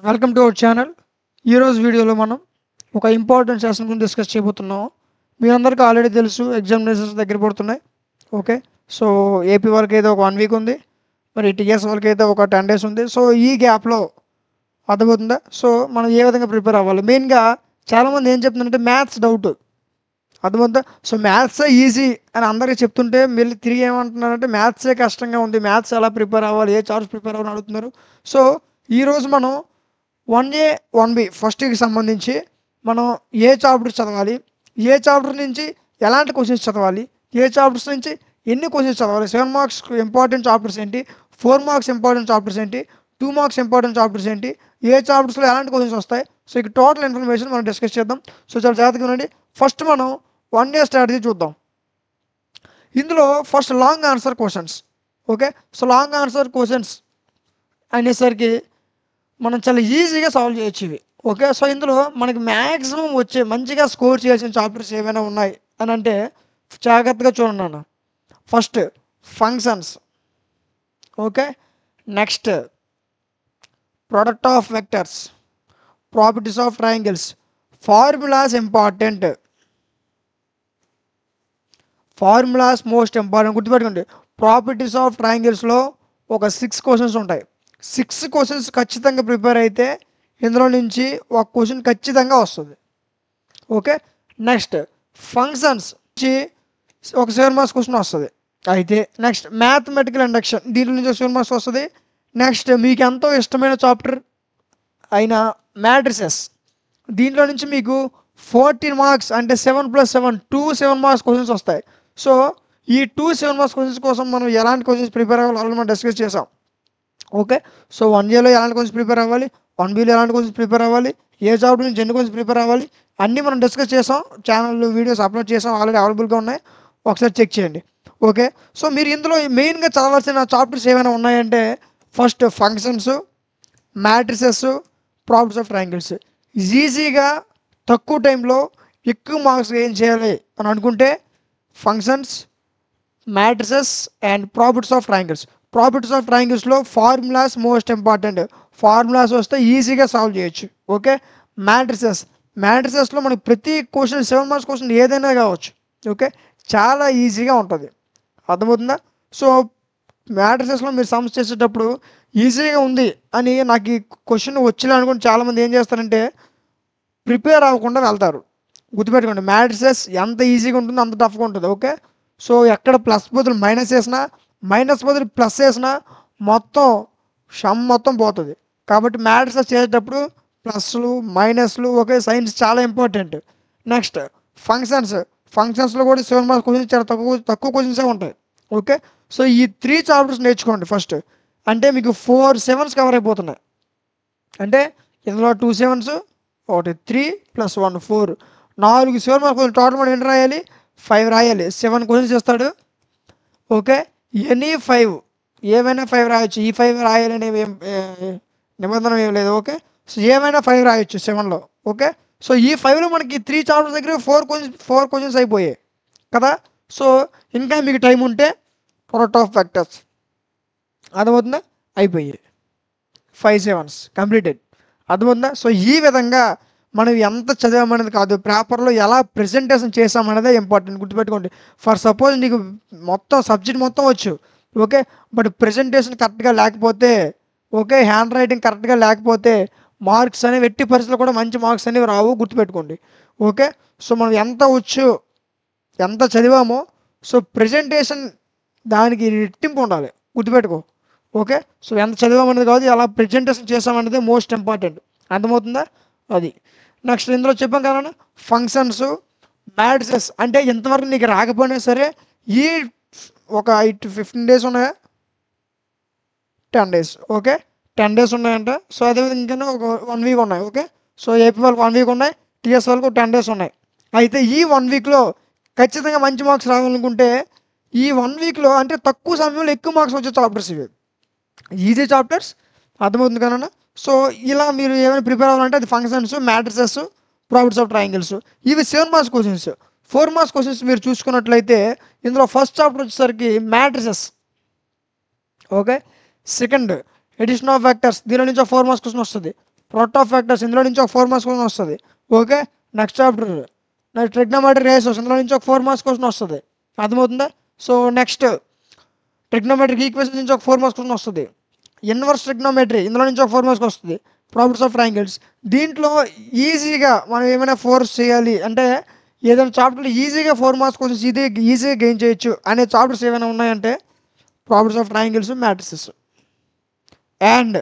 Welcome to our channel. ఈరోజు వీడియోలో మనం ఒక ఇంపార్టెంట్ సెషన్ గురించి డిస్కస్ చేయబోతున్నాం. మీ అందరికీ ఆల్రెడీ తెలుసు, ఎగ్జామినేషన్స్ దగ్గర పడుతున్నాయి. ఓకే, సో ఏపీ వాళ్ళకి అయితే ఒక 1 వీక్ ఉంది, మరి టీఎస్ వాళ్ళకి అయితే ఒక 10 days ఉంది. సో ఈ గ్యాప్లో అర్థమవుతుందా? సో మనం ఏ విధంగా ప్రిపేర్ అవ్వాలి? మెయిన్గా చాలామంది ఏం చెప్తున్నారంటే మ్యాథ్స్ డౌట్, అర్థమవుతుందా? సో మ్యాథ్సే ఈజీ అని అందరికీ చెప్తుంటే మళ్ళీ తిరిగి ఏమంటున్నారంటే మ్యాథ్సే కష్టంగా ఉంది, మ్యాథ్స్ ఎలా ప్రిపేర్ అవ్వాలి, ఏ చార్ట్స్ ప్రిపేర్ అవ్వాలని అడుగుతున్నారు. సో ఈరోజు మనం 1A 1B ఫస్ట్కి సంబంధించి మనం ఏ చాప్టర్ చదవాలి, ఏ చాప్టర్ నుంచి ఎలాంటి క్వశ్చన్స్ చదవాలి, ఏ చాప్టర్స్ నుంచి ఎన్ని క్వశ్చన్స్ చదవాలి, 7 marks ఇంపార్టెంట్ చాప్టర్స్ ఏంటి, 4 marks ఇంపార్టెంట్ చాప్టర్స్ ఏంటి, 2 marks ఇంపార్టెంట్ చాప్టర్స్ ఏంటి, ఏ చాప్టర్స్లో ఎలాంటి క్వశ్చన్స్ వస్తాయి. సో ఇక టోటల్ ఇన్ఫర్మేషన్ మనం డిస్కస్ చేద్దాం. సో చాలా జాగ్రత్తగా ఉండండి. ఫస్ట్ మనం 1A స్ట్రాటజీ చూద్దాం. ఇందులో first long answer questions. Okay, so long answer questions అనేసరికి మనం చాలా ఈజీగా సాల్వ్ చేయొచ్చు ఇవి. ఓకే, సో ఇందులో మనకి మ్యాక్సిమం వచ్చే మంచిగా స్కోర్ చేయాల్సిన చాప్టర్స్ ఏమైనా ఉన్నాయి అని అంటే జాగ్రత్తగా చూడండి అన్న. First functions, okay, next product of vectors, properties of triangles, formulas important, formulas most important. గుర్తుపెట్టుకోండి, ప్రాపర్టీస్ ఆఫ్ ట్రయాంగిల్స్లో ఒక 6 క్వశ్చన్స్ ఉంటాయి. 6 క్వశ్చన్స్ ఖచ్చితంగా ప్రిపేర్ అయితే ఇందులో నుంచి ఒక క్వశ్చన్ ఖచ్చితంగా వస్తుంది. ఓకే, నెక్స్ట్ ఫంక్షన్స్ నుంచి ఒక 7 marks క్వశ్చన్ వస్తుంది. అయితే నెక్స్ట్ మ్యాథమెటికల్ ఇండక్షన్, దీంట్లో నుంచి 7 marks వస్తుంది. నెక్స్ట్ మీకు ఎంతో ఇష్టమైన చాప్టర్ అయిన మ్యాట్రిసెస్, దీంట్లో నుంచి మీకు 14 marks అంటే 7 + 7 7 marks క్వశ్చన్స్ వస్తాయి. సో ఈ 7 marks క్వశ్చన్స్ కోసం మనం ఎలాంటి క్వశ్చన్స్ ప్రిపేర్ అవ్వాలి ఆల్రెడీ మనం డిస్కస్ చేసాం. ఓకే, సో 1Aలో ఎలాంటి క్వశ్చన్స్ ప్రిపేర్ అవ్వాలి, 1Bలో ఎలాంటి క్వశ్చన్స్ ప్రిపేర్ అవ్వాలి, ఏ చాప్టర్ నుంచి ఎన్ని క్వశ్చన్స్ ప్రిపేర్ అవ్వాలి అన్నీ మనం డిస్కస్ చేసాం. ఛానల్లో వీడియోస్ అప్లోడ్ చేసాం, ఆల్రెడీ అవైలబుల్గా ఉన్నాయి, ఒకసారి చెక్ చేయండి. ఓకే, సో మీరు ఇందులో మెయిన్గా చదవాల్సిన చాప్టర్స్ ఏమైనా ఉన్నాయంటే first functions, matrices, properties of triangles. ఈజీగా తక్కువ టైంలో ఎక్కువ మార్క్స్ ఏం చేయాలి అని అనుకుంటే functions, matrices and properties of triangles. Properties of ట్రయాంగిల్స్లో ఫార్ములాస్ మోస్ట్ ఇంపార్టెంట్, ఫార్ములాస్ వస్తే ఈజీగా సాల్వ్ చేయొచ్చు. ఓకే, మ్యాట్రిసెస్లో మనకి ప్రతి క్వశ్చన్ 7 marks క్వశ్చన్ ఏదైనా కావచ్చు. ఓకే, చాలా ఈజీగా ఉంటుంది, అర్థమవుతుందా? సో మ్యాట్రిసెస్లో మీరు సమ్స్ చేసేటప్పుడు ఈజీగా ఉంది అని నాకు ఈ క్వశ్చన్ వచ్చేలా అనుకుని చాలామంది ఏం చేస్తారంటే ప్రిపేర్ అవ్వకుండా వెళ్తారు. గుర్తుపెట్టుకోండి, మ్యాట్రిసెస్ ఎంత ఈజీగా ఉంటుందో అంత టఫ్గా ఉంటుంది. ఓకే, సో ఎక్కడ ప్లస్ బదులు మైనస్ వేసినా, మైనస్ బదులు ప్లస్ వేసినా మొత్తం పోతుంది. కాబట్టి మ్యాట్రిసెస్ చేసేటప్పుడు ప్లస్లు మైనస్లు, ఓకే, సైన్స్ చాలా ఇంపార్టెంట్. నెక్స్ట్ ఫంక్షన్స్లో కూడా 7 marks క్వశ్చన్స్ చాలా తక్కువ క్వశ్చన్సే ఉంటాయి. ఓకే, సో ఈ 3 చాప్టర్స్ నేర్చుకోండి ఫస్ట్. అంటే మీకు 4 7s కవర్ అయిపోతున్నాయి. అంటే ఇందులో 2 7s, ఒకటి 3 + 1 4, 4 7 marks క్వశ్చన్. టోటల్ మనం ఎన్ని రాయాలి? 5 రాయాలి. 7 క్వశ్చన్స్ ఇస్తాడు. ఓకే, ఎనీ 5 ఏమైనా 5 రాయొచ్చు. ఈ 5 రాయాలనే నిబంధన ఏం లేదు. ఓకే, సో ఏమైనా 5 రాయొచ్చు 7లో. ఓకే, సో ఈ 5లో మనకి 3 చాప్టర్స్ దగ్గర 4 క్వశ్చన్స్ అయిపోయాయి కదా. సో ఇంకా మీకు టైం ఉంటే ప్రొడక్ట్ ఆఫ్ వెక్టర్స్, అర్థమవుతుందా? అయిపోయాయి. 5 7s కంప్లీటెడ్, అర్థమవుతుందా? సో ఈ విధంగా మనం ఎంత చదివామనేది కాదు, పేపర్లో ఎలా ప్రజెంటేషన్ చేసామనేదే ఇంపార్టెంట్. గుర్తుపెట్టుకోండి, ఫర్ సపోజ్ నీకు మొత్తం సబ్జెక్ట్ మొత్తం వచ్చు, ఓకే, బట్ ప్రజెంటేషన్ కరెక్ట్గా లేకపోతే, ఓకే, హ్యాండ్ రైటింగ్ కరెక్ట్గా లేకపోతే మార్క్స్ అనేవి ఎట్టి పరిస్థితుల్లో కూడా మంచి మార్క్స్ అనేవి రావు. గుర్తుపెట్టుకోండి. ఓకే, సో మనం ఎంత వచ్చు, ఎంత చదివామో, సో ప్రజెంటేషన్ దానికి రెట్టింపు ఉండాలి. గుర్తుపెట్టుకో. ఓకే, సో ఎంత చదివామనేది కాదు, ఎలా ప్రజెంటేషన్ చేసామనేది మోస్ట్ ఇంపార్టెంట్. అర్థమవుతుందా? అది నెక్స్ట్ ఇందులో చెప్పాం కదా, ఫంక్షన్స్, మ్యాట్రిసెస్. అంటే ఇంతవరకు నీకు రాకపోయినా సరే ఈ ఒక 15 days ఉన్నాయా, 10 days. ఓకే, 10 days ఉన్నాయంట. సో అదేవిధంగా ఇంకా ఒక 1 week ఉన్నాయి. ఓకే, సో ఏపీ వాళ్ళకి 1 week ఉన్నాయి, టీఎస్ వాళ్ళకు 10 days ఉన్నాయి. అయితే ఈ 1 weekలో ఖచ్చితంగా మంచి మార్క్స్ రావాలనుకుంటే ఈ 1 weekలో అంటే తక్కువ సమయంలో ఎక్కువ మార్క్స్ వచ్చే చాప్టర్స్ ఇవి, ఈజీ చాప్టర్స్. అర్థమవుతుంది కదా. సో ఇలా మీరు ఏమైనా ప్రిపేర్ అవ్వాలంటే అది functions, matrices, properties of triangles. ఇవి 7 marks క్వశ్చన్స్. 4 marks క్వశ్చన్స్ మీరు చూసుకున్నట్లయితే ఇందులో ఫస్ట్ చాప్టర్ వచ్చేసరికి matrices. Okay, second addition of vectors, దీని నుంచి 4 marks క్వశ్చన్ వస్తుంది. ప్రోడక్ట్ ఆఫ్ ఫ్యాక్టర్స్ ఇందులో నుంచి ఒక 4 మార్క్స్ క్వశ్చన్ వస్తుంది. Okay, next chapter trigonometry ratios ఇందులో నుంచి ఒక 4 మార్క్స్ క్వశ్చన్ వస్తుంది. అర్థమవుతుందా? సో నెక్స్ట్ ట్రిగ్నోమెట్రిక్ ఈక్వేషన్ నుంచి ఒక 4 మార్క్స్ క్వశ్చన్ వస్తుంది. ఇన్వర్స్ ట్రిగ్నోమెట్రీ ఇందులో నుంచి ఒక 4 మార్క్స్ వస్తుంది. ప్రాపర్టీస్ ఆఫ్ ట్రయాంగిల్స్ దీంట్లో ఈజీగా మనం ఏమైనా ఫోర్స్ చేయాలి అంటే ఏదైనా చాప్టర్లో ఈజీగా 4 మార్క్స్ క్వశ్చన్స్ ఈజీగా గెయిన్ చేయొచ్చు అనే చాప్టర్స్ ఏమైనా ఉన్నాయంటే properties of triangles, matrices and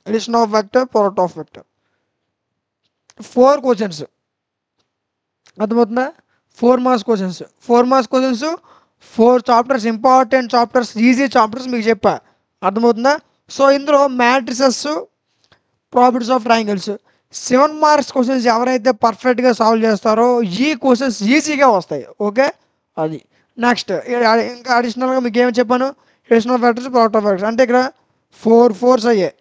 addition of vector, product of vector. 4 questions. అర్థమవుతుందా? 4 marks questions. 4 chapters, important chapters, easy chapters మీకు చెప్పా. అర్థమవుతుందా? సో ఇందులో matrices, properties of triangles 7 marks questions ఎవరైతే పర్ఫెక్ట్గా సాల్వ్ చేస్తారో ఈ క్వశ్చన్స్ ఈజీగా వస్తాయి. ఓకే, అది నెక్స్ట్. ఇంకా అడిషనల్గా మీకు ఏమి చెప్పాను? Additional factors, product of factors అంటే ఇక్కడ 4 4s అయ్యాయి.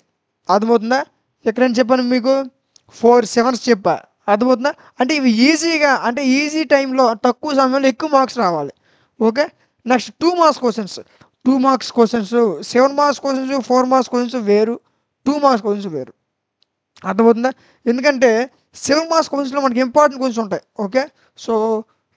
అర్థమవుతుందా? ఇక్కడ ఏం చెప్పాను మీకు? 4 7s చెప్పా. అర్థమవుతుందా? అంటే ఇవి ఈజీగా, అంటే ఈజీ టైంలో తక్కువ సమయంలో ఎక్కువ మార్క్స్ రావాలి. Okay, next 2 marks questions. 2 marks questions, 7 marks questions, 4 marks questions వేరు, 2 మార్క్స్ క్వశ్చన్స్ వేరు. అర్థమవుతుందా? ఎందుకంటే 7 మార్క్స్ క్వశ్చన్స్లో మనకి ఇంపార్టెంట్ క్వశ్చన్స్ ఉంటాయి. Okay, so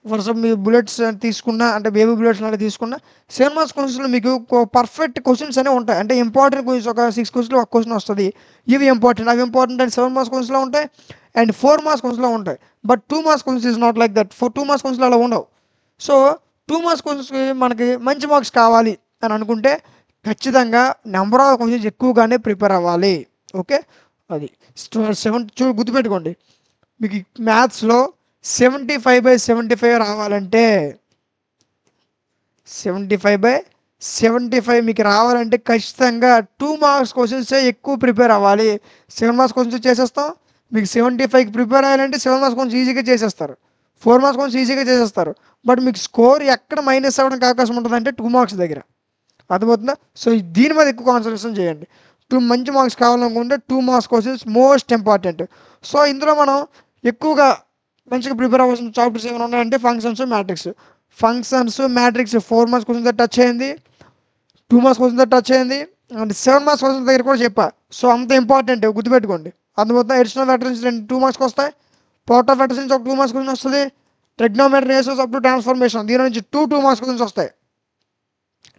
for some me bullets తీసుకున్నా, అంటే బేబీ బుల్లెట్స్ లాంటి తీసుకున్నా 7 మార్క్స్ క్వశ్చన్స్లో మీకు పర్ఫెక్ట్ క్వశ్చన్స్ అనేవి ఉంటాయి. అంటే ఇంపార్టెంట్ క్వశ్చన్స్ ఒక 6 క్వశ్చన్లో ఒక క్వశ్చన్ వస్తుంది. ఇవి ఇంపార్టెంట్, అవి ఇంపార్టెంట్ అని 7 మార్క్స్ క్వశ్చన్స్లో ఉంటాయి అండ్ 4 మార్క్స్ క్వశ్చన్స్లో ఉంటాయి. But 2 marks questions is not like that. 2 marks క్వశ్చన్స్లో అలా ఉండవు. సో 2 మార్క్స్ క్వశ్చన్స్కి మనకి మంచి మార్క్స్ కావాలి అని అనుకుంటే ఖచ్చితంగా నెంబర్ ఆఫ్ క్వశ్చన్స్ ఎక్కువగానే ప్రిపేర్ అవ్వాలి. ఓకే, అది 7 గుర్తుపెట్టుకోండి. మీకు మ్యాథ్స్లో 75/75 రావాలంటే 75/75 మీకు రావాలంటే ఖచ్చితంగా 2 మార్క్స్ క్వశ్చన్సే ఎక్కువ ప్రిపేర్ అవ్వాలి. 7 మార్క్స్ క్వశ్చన్స్ చేసేస్తాం. మీకు 75కి ప్రిపేర్ అయ్యాలంటే 7 మార్క్స్ క్వశ్చన్స్ ఈజీగా చేసేస్తారు, 4 మార్క్స్ క్వశ్చన్స్ ఈజీగా చేసేస్తారు. బట్ మీకు స్కోర్ ఎక్కడ మైనస్ అవ్వడానికి అవకాశం ఉంటుందంటే 2 మార్క్స్ దగ్గర. అర్థమవుతుందా? సో దీని మీద ఎక్కువ కాన్సన్ట్రేషన్ చేయండి. 2 మంచి మార్క్స్ కావాలనుకుంటే 2 marks questions most important. So ఇందులో మనం ఎక్కువగా మంచిగా ప్రిపేర్ అవ్వాల్సిన చాప్టర్స్ ఏమైనా ఉన్నాయంటే functions, matrix. 4 marks questions touch అయ్యింది, 2 మార్క్స్ క్వశ్చన్స్ టచ్ అయ్యింది అండ్ 7 మార్క్స్ క్వశ్చన్స్ దగ్గర కూడా చెప్పా. సో అంత ఇంపార్టెంట్, గుర్తుపెట్టుకోండి. అందువల్ల అడిషనల్ ఫ్యాక్టర్స్ 2 మార్క్స్కి వస్తాయి. ప్రోడక్ట్ ఆఫ్ ఫ్యాక్టర్స్ నుంచి ఒక 2 మార్క్స్ క్వశ్చన్ వస్తుంది. Trigonometry ratios up to transformation దీని నుంచి 2 మార్క్స్ క్వశ్చన్స్ వస్తాయి.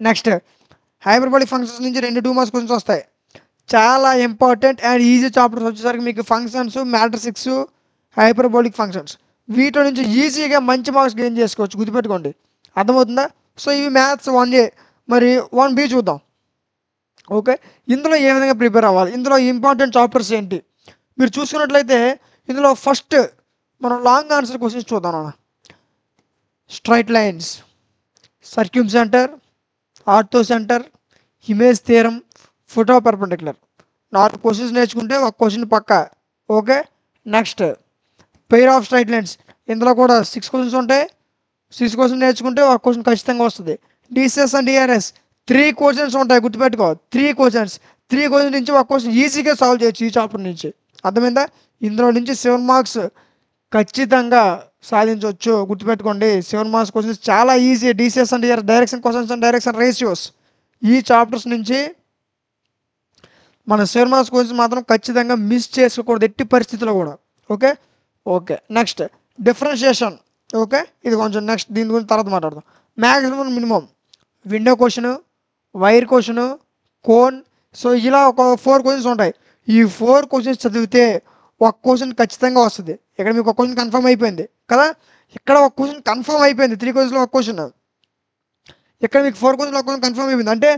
నెక్స్ట్ హైపర్బోలిక్ ఫంక్షన్స్ నుంచి 2 మార్క్స్ క్వశ్చన్స్ వస్తాయి. చాలా ఇంపార్టెంట్ అండ్ ఈజీ చాప్టర్స్ వచ్చేసరికి మీకు ఫంక్షన్స్, మ్యాట్రిక్స్, హైపర్బోలిక్ ఫంక్షన్స్ వీటి నుంచి ఈజీగా మంచి మార్క్స్ గెయిన్ చేసుకోవచ్చు. గుర్తుపెట్టుకోండి. అర్థమవుతుందా? సో ఇవి మ్యాథ్స్ 1A. మరి 1B చూద్దాం. ఓకే, ఇందులో ఏ విధంగా ప్రిపేర్ అవ్వాలి, ఇందులో ఇంపార్టెంట్ చాప్టర్స్ ఏంటి మీరు చూసుకున్నట్లయితే ఇందులో ఫస్ట్ మనం లాంగ్ ఆన్సర్ క్వశ్చన్స్ చూద్దాం. Straight lines, circumcentre, orthocentre, image theorem, foot of perpendicular 4 questions నేర్చుకుంటే ఒక క్వశ్చన్ పక్క. Okay, next pair of straight lines ఇందులో కూడా 6 క్వశ్చన్స్ ఉంటాయి. 6 క్వశ్చన్స్ నేర్చుకుంటే ఒక క్వశ్చన్ ఖచ్చితంగా వస్తుంది. డిసిఎస్ అండ్ డిఆర్ఎస్ 3 క్వశ్చన్స్ ఉంటాయి. గుర్తుపెట్టుకో, 3 క్వశ్చన్స్ నుంచి ఒక క్వశ్చన్ ఈజీగా సాల్వ్ చేయొచ్చు ఈ చాప్టర్ నుంచి. అర్థమైందా? ఇందులో నుంచి 7 మార్క్స్ ఖచ్చితంగా సాధించవచ్చు. గుర్తుపెట్టుకోండి, 7 మార్క్స్ క్వశ్చన్స్ చాలా easy. DCS and DRS, direction questions and direction ratios ఈ చాప్టర్స్ నుంచి మన 7 మార్క్స్ క్వశ్చన్స్ మాత్రం ఖచ్చితంగా మిస్ చేసుకోకూడదు ఎట్టి పరిస్థితుల్లో కూడా. Okay okay next differentiation. Okay, ఇది కొంచెం నెక్స్ట్ దీని గురించి తర్వాత మాట్లాడదాం. Maximum, minimum, window question, wire question, cone. So ఇలా ఒక 4 క్వశ్చన్స్ ఉంటాయి. ఈ 4 క్వశ్చన్స్ చదివితే ఒక క్వశ్చన్ ఖచ్చితంగా వస్తుంది. ఇక్కడ మీకు ఒక క్వశ్చన్ కన్ఫర్మ్ అయిపోయింది కదా, ఇక్కడ ఒక క్వశ్చన్ కన్ఫర్మ్ అయిపోయింది. 3 క్వశ్చన్లో ఒక క్వశ్చన్, ఇక్కడ మీకు 4 క్వశ్చన్లో ఒక క్వశ్చన్ కన్ఫర్మ్ అయిపోయింది. అంటే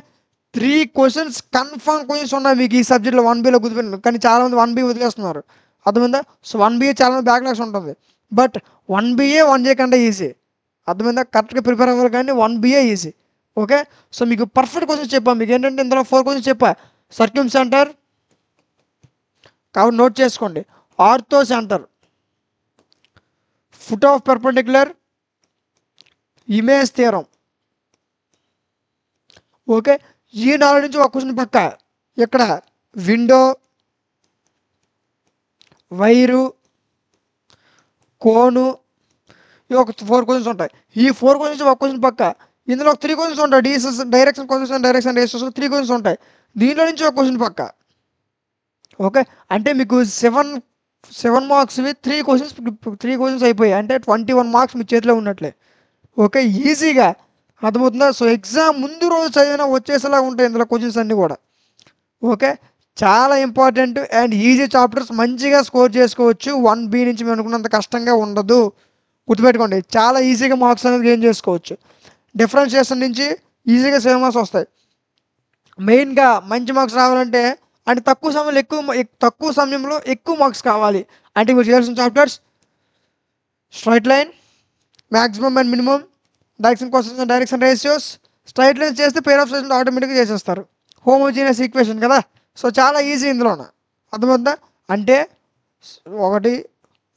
3 క్వశ్చన్స్ కన్ఫర్మ్ క్వశ్చన్స్ ఉన్నాయి మీకు ఈ సబ్జెక్ట్లో 1Bలో. గుర్తుపెట్టిన కానీ చాలామంది 1B వదిలేస్తున్నారు. అర్థమైందా? సో 1BA చాలామంది బ్యాక్లాగ్స్ ఉంటుంది. బట్ 1BA 1A కంటే ఈజీ. అర్థమైందా? కరెక్ట్గా ప్రిపేర్ అవ్వాలి కానీ 1BA ఈజీ. ఓకే, సో మీకు పర్ఫెక్ట్ క్వశ్చన్స్ చెప్పా. మీకు ఏంటంటే ఇందులో 4 క్వశ్చన్స్ చెప్పా. సర్క్యూమ్ సెంటర్ కాబట్టి నోట్ చేసుకోండి. Ortho centre, foot of perpendicular, image theorem. Okay, ఈ 4 నుంచి ఒక క్వశ్చన్ పక్క. ఇక్కడ విండో, వైరు, కోను, ఇవి ఒక 4 క్వశ్చన్స్ ఉంటాయి. ఈ 4 క్వశ్చన్స్ ఒక క్వశ్చన్ పక్క. ఇందులో ఒక 3 క్వశ్చన్స్ ఉంటాయి. DSS, direction questions and direction ratios 3 questions ఉంటాయి. దీనిలో నుంచి ఒక క్వశ్చన్ పక్క. ఓకే. అంటే మీకు 7 మార్క్స్‌వి 3 క్వెషన్స్ అయిపోయాయి. అంటే 21 మార్క్స్ మీ చేతిలో ఉన్నట్లే. ఓకే. ఈజీగా అర్థమవుతుందా? సో, ఎగ్జామ్ ముందు రోజు చదివినా వచ్చేసేలా ఉంటాయి ఇందులో క్వెషన్స్ అన్నీ గూడా. ఓకే. చాలా ఇంపార్టెంట్ అండ్ ఈజీ చాప్టర్స్ మంచిగా స్కోర్ చేసుకోవచ్చు. 1B నుంచి మేము అనుకున్నంత కష్టంగా ఉండదు. గుర్తుపెట్టుకోండి. చాలా ఈజీగా మార్క్స్ అనేది గెయిన్ చేసుకోవచ్చు. డిఫరెన్షియేషన్ నుంచి ఈజీగా 7 మార్క్స్ వస్తాయి. మెయిన్‌గా మంచి మార్క్స్ రావాలంటే అంటే తక్కువ సమయంలో ఎక్కువ మార్క్స్ కావాలి. అంటే మీరు చేయాల్సిన chapters straight line, maximum and minimum, direction questions and direction ratios. Straight lines చేస్తే పెయిర్ ఆఫ్ స్టేషన్స్ ఆటోమేటిక్‌గా చేసేస్తారు. హోమోజీనియస్ ఈక్వేషన్ కదా! సో, చాలా ఈజీ ఇందులోన. అర్థమవుతుందా? అంటే 1,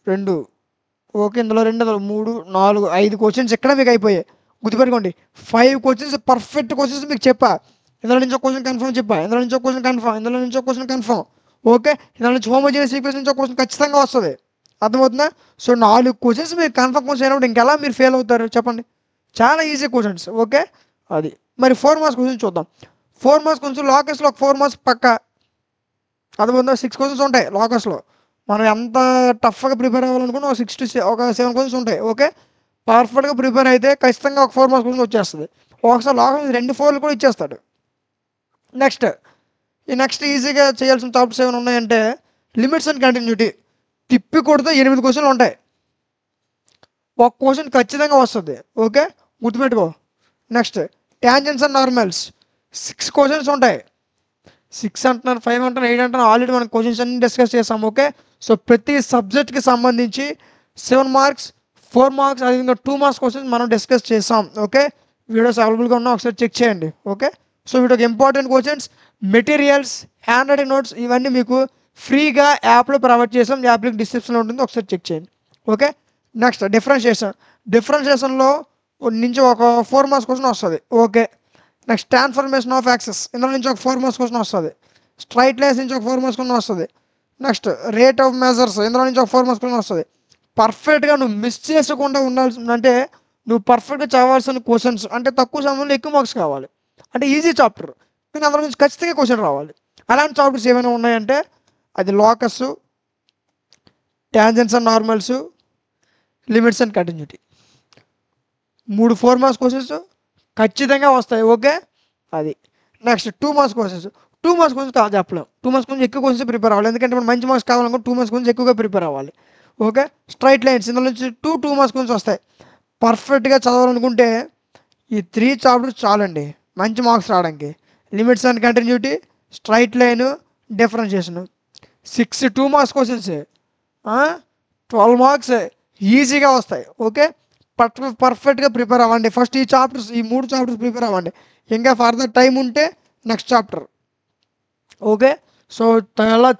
2 ఓకే. ఇందులో 2, 3, 4, 5 క్వెషన్స్ ఇక్కడ మీకు అయిపోయాయి. గుర్తుపెట్టుకోండి. 5 క్వెషన్స్ పర్ఫెక్ట్ క్వెషన్స్ మీకు చెప్పా. ఇందులో నుంచి ఒక క్వెషన్ కన్ఫర్మ్ చెప్పా. ఇందులో నుంచి ఒక క్వెషన్ కన్ఫర్మ్. ఇందులో నుంచి ఒక క్వెషన్ కన్ఫర్మ్. ఓకే. ఇందులో నుంచి హోమోజీనియస్ ఈక్వేషన్ నుంచి ఒక క్వెషన్ ఖచ్చితంగా వస్తది. అర్థమవుతుందా? సో, 4 క్వెషన్స్ మీకు కన్ఫర్మ్ క్వెషన్ అయినప్పుడు ఇంకెలా మీరు ఫెయిల్ అవుతారు చెప్పండి? చాలా ఈజీ క్వెషన్స్. ఓకే. అది. మరి 4 మార్క్స్ క్వెషన్ చూద్దాం. 4 మార్క్స్ క్వెషన్ లోకస్‌లో ఒక 4 మార్క్స్ పక్కా. అర్థమవుతుందా? 6 క్వెషన్స్ ఉంటాయి లోకస్‌లో. మనం ఎంత టఫ్‌గా ప్రిపేర్ అవ్వాలనుకున్నా ఒక 7 క్వెషన్స్ ఉంటాయి. ఓకే. పర్ఫెక్ట్‌గా ప్రిపేర్ అయితే ఖచ్చితంగా ఒక 4 మార్క్స్ క్వెషన్ వచ్చేస్తది. ఒకసారి లోకస్ 2 4లు కూడా ఇచ్చేస్తాడు. నెక్స్ట్ ఈజీగా చేయాల్సిన చాప్టర్స్ ఏమైనా ఉన్నాయంటే లిమిట్స్ అండ్ కంటిన్యూటీ. తిప్పి కొడితే 8 క్వెషన్లు ఉంటాయి. ఒక క్వెషన్ ఖచ్చితంగా వస్తది. ఓకే. గుర్తుపెట్టుకో. Next tangents and normals 6 questions ఉంటాయి. 6 అంటున్నారు, 5 అంటున్నారు, 8 అంటున్నారు. ఆల్రెడీ మనం క్వెషన్స్ అన్ని డిస్కస్ చేసాం. ఓకే. సో, ప్రతి సబ్జెక్ట్‌కి సంబంధించి 7 మార్క్స్, 4 మార్క్స్ అదేవిధంగా 2 మార్క్స్ క్వెషన్స్ మనం డిస్కస్ చేసాం. ఓకే. వీడియోస్ అవైలబుల్‌గా ఉన్నాయి. ఒకసారి చెక్ చేయండి. ఓకే. సో, వీటికి important questions, materials, hand writing notes ఇవన్నీ మీకు ఫ్రీగా యాప్‌లో ప్రొవైడ్ చేసాం. యాప్ లింక్ డిస్క్రిప్షన్‌లో ఉంటుంది. ఒకసారి చెక్ చేయండి. ఓకే. నెక్స్ట్ డిఫరెన్షియేషన్‌లో నుంచి ఒక 4 మార్క్స్ క్వెషన్ వస్తది. Okay. Next transformation of access ఇందులో నుంచి ఒక 4 మార్క్స్ క్వెషన్ వస్తది. స్ట్రెయిట్ లైన్స్ నుంచి ఒక 4 మార్క్స్ క్వెషన్ వస్తది. నెక్స్ట్ రేట్ ఆఫ్ మెజర్స్ ఇందులో నుంచి ఒక 4 మార్క్స్ క్వెషన్ వస్తది. పర్ఫెక్ట్‌గా నువ్వు మిస్ చేసుకుండా ఉండాల్సిందంటే నువ్వు పర్ఫెక్ట్‌గా చదవాల్సిన క్వెషన్స్ అంటే తక్కువ సమయంలో ఎక్కువ మార్క్స్ కావాలి. అంటే ఈజీ చాప్టర్. కానీ అందులో నుంచి ఖచ్చితంగా క్వెషన్ రావాలి. అలాంటి చాప్టర్స్ ఏమైనా ఉన్నాయంటే అది locus, tangents and normals, limits and continuity. 3 4 marks questions ఖచ్చితంగా వస్తాయి. ఓకే. అది. Next 2 marks questions. 2 marks questions కాదు చెప్పలేం. 2 మార్క్స్ క్వెషన్స్ ఎక్కువ క్వెషన్స్ ప్రిపేర్ అవ్వాలి. ఎందుకంటే మనం మంచి మార్క్స్ కావాలనుకుంటే 2 మార్క్స్ క్వెషన్స్ ఎక్కువగా ప్రిపేర్ అవ్వాలి. ఓకే. స్ట్రెయిట్ లైన్స్ ఇందులో నుంచి 2 మార్క్స్ క్వెషన్స్ వస్తాయి. పర్ఫెక్ట్‌గా చదవాలనుకుంటే ఈ 3 చాప్టర్స్ చాలండి మంచి మార్క్స్ రావడానికి. Limits and continuity, straight line, differentiation. 6 2 marks questions. 12 marks ఈజీగా వస్తాయి. ఓకే. పర్ఫెక్ట్‌గా ప్రిపేర్ అవ్వండి. ఫస్ట్ ఈ 3 చాప్టర్స్ ప్రిపేర్ అవ్వండి. ఇంకా ఫర్దర్ టైం ఉంటే నెక్స్ట్ చాప్టర్. ఓకే. సో,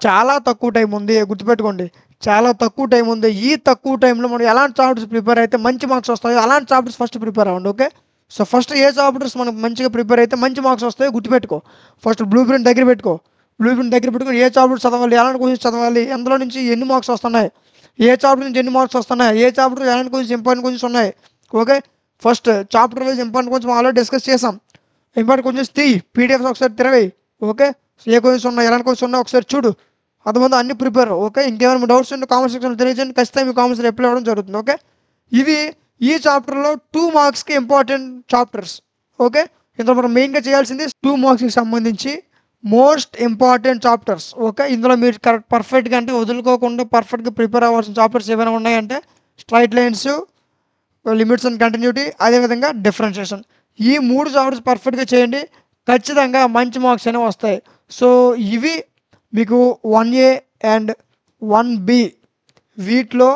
చాలా తక్కువ టైం ఉంది. గుర్తుపెట్టుకోండి. చాలా తక్కువ టైం ఉంది. ఈ తక్కువ టైంలో మనం ఎలాంటి చాప్టర్స్ ప్రిపేర్ అయితే మంచి మార్క్స్ వస్తాయో అలాంటి చాప్టర్స్ ఫస్ట్ ప్రిపేర్ అవ్వండి. ఓకే. సో, ఫస్ట్ ఏ చాప్టర్స్ మనకు మంచిగా ప్రిపేర్ అయితే మంచి మార్క్స్ వస్తాయో గుర్తుపెట్టుకో. ఫస్ట్ బ్లూ ప్రింట్ దగ్గర పెట్టుకొని ఏ చాప్టర్ చదవాలి, ఎలాంటి క్వెషన్స్ చదవాలి, అందులో నుంచి ఎన్ని మార్క్స్ వస్తున్నాయి, ఏ చాప్టర్ నుంచి ఎన్ని మార్క్స్ వస్తున్నాయి, ఏ చాప్టర్ ఎలాంటి క్వెషన్స్ ఇంపార్టెంట్ క్వెషన్స్ ఉన్నాయి. Okay. First chapter wise important questions already discuss చేసాం. ఇంపార్టెంట్ క్వెషన్స్ పీడిఎఫ్స్ ఒకసారి తిరగేయి. ఓకే. ఏ క్వెషన్స్ ఉన్నాయి, ఎలాంటి క్వెషన్స్ ఉన్నాయి ఒకసారి చూడు. అర్థమైందా? అన్ని ప్రిపేర్. ఓకే. ఇంకేమైనా డౌట్స్ ఉంటే కామెంట్ సెక్షన్లో తెలియజేయండి. ఖచ్చితంగా మీ కామెంట్స్ రిప్లై ఇవ్వడం జరుగుతుంది. ఓకే. ఇవి ఈ చాప్టర్లో 2 మార్క్స్కి ఇంపార్టెంట్ చాప్టర్స్. ఓకే. ఇందులో మనం మెయిన్గా చేయాల్సింది 2 మార్క్స్కి సంబంధించి మోస్ట్ ఇంపార్టెంట్ చాప్టర్స్. ఓకే. ఇందులో మీరు పర్ఫెక్ట్గా అంటే వదులుకోకుండా పర్ఫెక్ట్గా ప్రిపేర్ అవ్వాల్సిన చాప్టర్స్ ఏమైనా ఉన్నాయంటే straight lines, limits and continuity, అదేవిధంగా డిఫరెన్షియేషన్. ఈ 3 చాప్టర్స్ పర్ఫెక్ట్గా చేయండి. ఖచ్చితంగా మంచి మార్క్స్ అనేవి వస్తాయి. సో, ఇవి మీకు 1A అండ్ 1B వీటిలో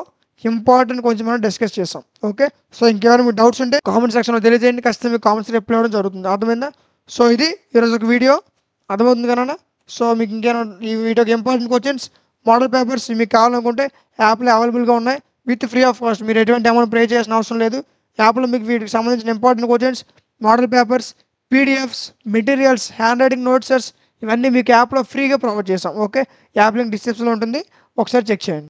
ఇంపార్టెంట్ కొంచెం మనం డిస్కస్ చేసాం. ఓకే. సో, ఇంకేమైనా మీకు డౌట్స్ ఉంటే కామెంట్ సెక్షన్లో తెలియజేయండి. ఖచ్చితంగా మీకు కామెంట్స్ రిప్లై ఇవ్వడం జరుగుతుంది. అర్థమైందా? సో, ఇది ఈరోజు ఒక వీడియో. అర్థమవుతుంది కదా? సో, మీకు ఇంకేమైనా ఈ వీడియోకి ఇంపార్టెంట్ క్వశ్చన్స్, మోడల్ పేపర్స్ మీకు కావాలనుకుంటే యాప్లో అవైలబుల్గా ఉన్నాయి. With free of cost. మీరు ఎటువంటి అమౌంట్ పే చేయాల్సిన అవసరం లేదు. యాప్లో మీకు వీటికి సంబంధించిన important questions, model papers, PDFs, materials, handwriting notes ఇవన్నీ మీకు యాప్లో ఫ్రీగా ప్రొవైడ్ చేసాం. ఓకే. యాప్ లింక్ డిస్క్రిప్షన్లో ఉంటుంది. ఒకసారి చెక్ చేయండి.